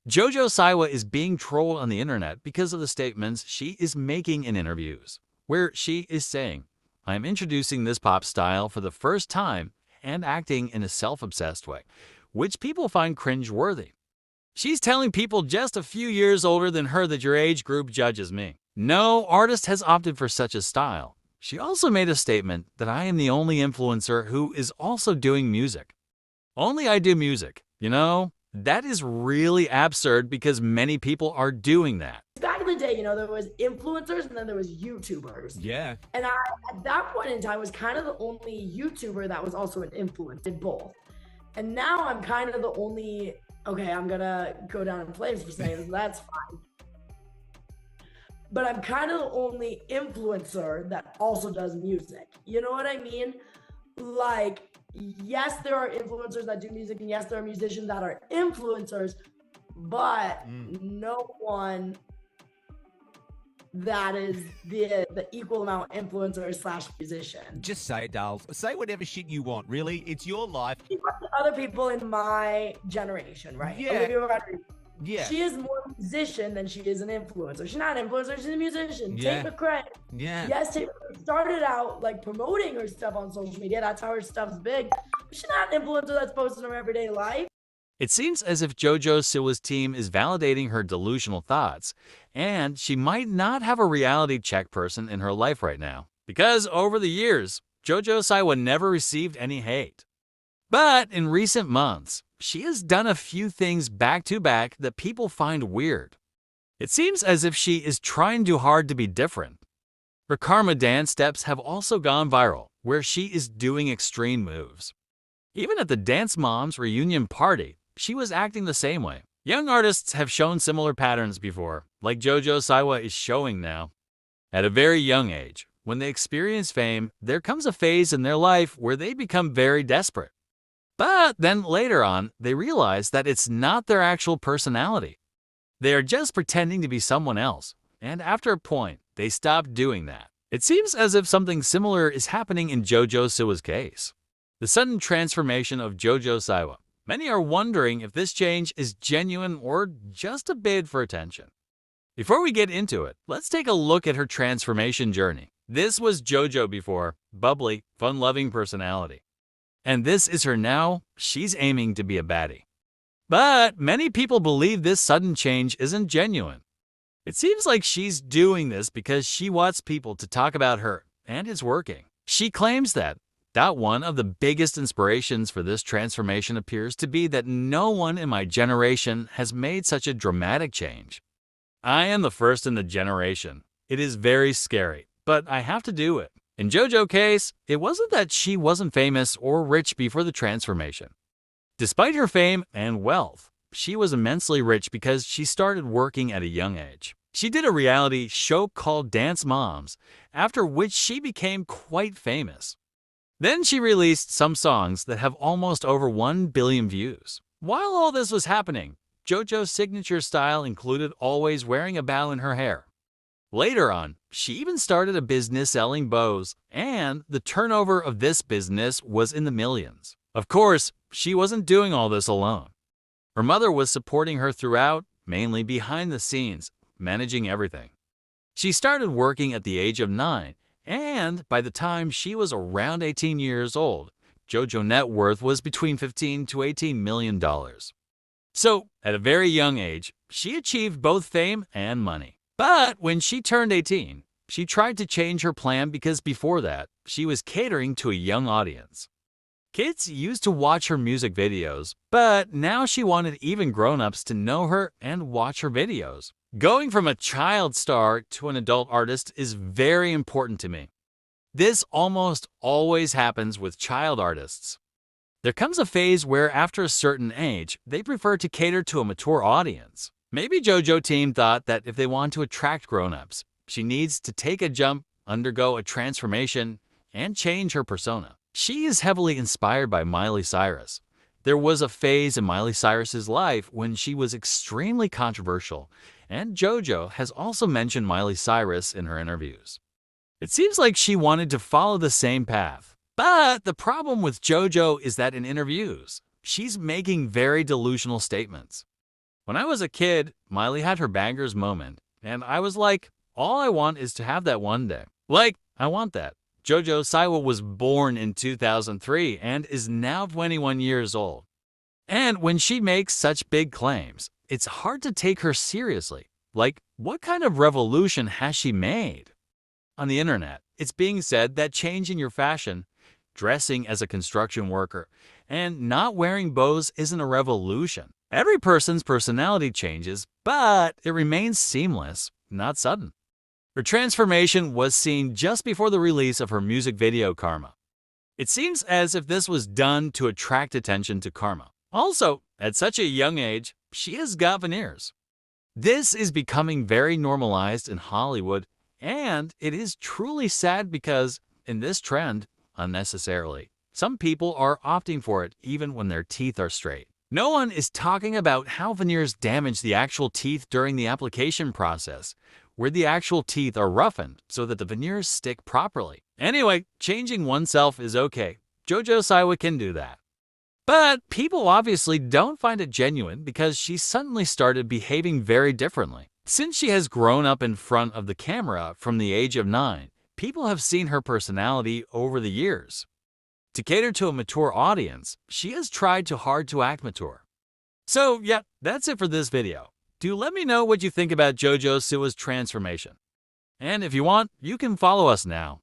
JoJo Siwa is being trolled on the internet because of the statements she is making in interviews, where she is saying, "I am introducing this pop style for the first time and acting in a self-obsessed way, which people find cringe-worthy." She's telling people just a few years older than her that your age group judges me. No artist has opted for such a style. She also made a statement that I am the only influencer who is also doing music. Only I do music, you know? That is really absurd because many people are doing that. Back in the day, there was influencers and then there was YouTubers. Yeah. And I, at that point in time, was kind of the only YouTuber that was also an influencer, did both. And now I'm kind of the only, okay, I'm gonna go down in flames for saying this, that's fine. But I'm kind of the only influencer that also does music. You know what I mean? Like, yes, there are influencers that do music, and yes, there are musicians that are influencers, but no one that is the equal amount influencer / musician. Just say it, Dale. Say whatever shit you want, really. It's your life. Other people in my generation, right? Yeah. Yeah. She is more musician than she is an influencer. She's not an influencer, she's a musician. Yeah. Tate McRae. Yeah. Yes, Tate started out like promoting her stuff on social media. That's how her stuff's big. But she's not an influencer that's posting her everyday life. It seems as if JoJo Siwa's team is validating her delusional thoughts, and she might not have a reality check person in her life right now, because over the years, JoJo Siwa never received any hate. But in recent months, she has done a few things back-to-back that people find weird. It seems as if she is trying too hard to be different. Her Karma dance steps have also gone viral, where she is doing extreme moves. Even at the Dance Moms reunion party, she was acting the same way. Young artists have shown similar patterns before, like JoJo Siwa is showing now. At a very young age, when they experience fame, there comes a phase in their life where they become very desperate. But then later on, they realize that it's not their actual personality. They are just pretending to be someone else, and after a point, they stop doing that. It seems as if something similar is happening in JoJo Siwa's case. The sudden transformation of JoJo Siwa. Many are wondering if this change is genuine or just a bid for attention. Before we get into it, let's take a look at her transformation journey. This was JoJo before, bubbly, fun-loving personality. And this is her now. She's aiming to be a baddie. But many people believe this sudden change isn't genuine. It seems like she's doing this because she wants people to talk about her, and it's working. She claims that one of the biggest inspirations for this transformation appears to be that no one in my generation has made such a dramatic change. I am the first in the generation. It is very scary, but I have to do it. In JoJo's case, it wasn't that she wasn't famous or rich before the transformation. Despite her fame and wealth, she was immensely rich because she started working at a young age. She did a reality show called Dance Moms, after which she became quite famous. Then she released some songs that have almost over 1 billion views. While all this was happening, JoJo's signature style included always wearing a bow in her hair. Later on, she even started a business selling bows, and the turnover of this business was in the millions. Of course, she wasn't doing all this alone. Her mother was supporting her throughout, mainly behind the scenes, managing everything. She started working at the age of 9, and by the time she was around 18 years old, JoJo's net worth was between $15 to $18 million. So, at a very young age, she achieved both fame and money. But when she turned 18, she tried to change her plan because before that, she was catering to a young audience. Kids used to watch her music videos, but now she wanted even grown-ups to know her and watch her videos. Going from a child star to an adult artist is very important to me. This almost always happens with child artists. There comes a phase where after a certain age, they prefer to cater to a mature audience. Maybe JoJo team thought that if they want to attract grown-ups, she needs to take a jump, undergo a transformation, and change her persona. She is heavily inspired by Miley Cyrus. There was a phase in Miley Cyrus's life when she was extremely controversial, and JoJo has also mentioned Miley Cyrus in her interviews. It seems like she wanted to follow the same path. But the problem with JoJo is that in interviews, she's making very delusional statements. When I was a kid, Miley had her bangers moment, and I was like, all I want is to have that one day. Like, I want that. JoJo Siwa was born in 2003 and is now 21 years old. And when she makes such big claims, it's hard to take her seriously. Like, what kind of revolution has she made? On the internet, it's being said that changing your fashion, dressing as a construction worker, and not wearing bows isn't a revolution. Every person's personality changes, but it remains seamless, not sudden. Her transformation was seen just before the release of her music video Karma. It seems as if this was done to attract attention to Karma. Also, at such a young age, she has got veneers. This is becoming very normalized in Hollywood, and it is truly sad because, in this trend, unnecessarily, some people are opting for it even when their teeth are straight. No one is talking about how veneers damage the actual teeth during the application process, where the actual teeth are roughened so that the veneers stick properly. Anyway, changing oneself is okay. JoJo Siwa can do that. But people obviously don't find it genuine because she suddenly started behaving very differently. Since she has grown up in front of the camera from the age of 9, people have seen her personality over the years. To cater to a mature audience, she has tried too hard to act mature. So yeah, that's it for this video. Do let me know what you think about JoJo Siwa's transformation. And if you want, you can follow us now.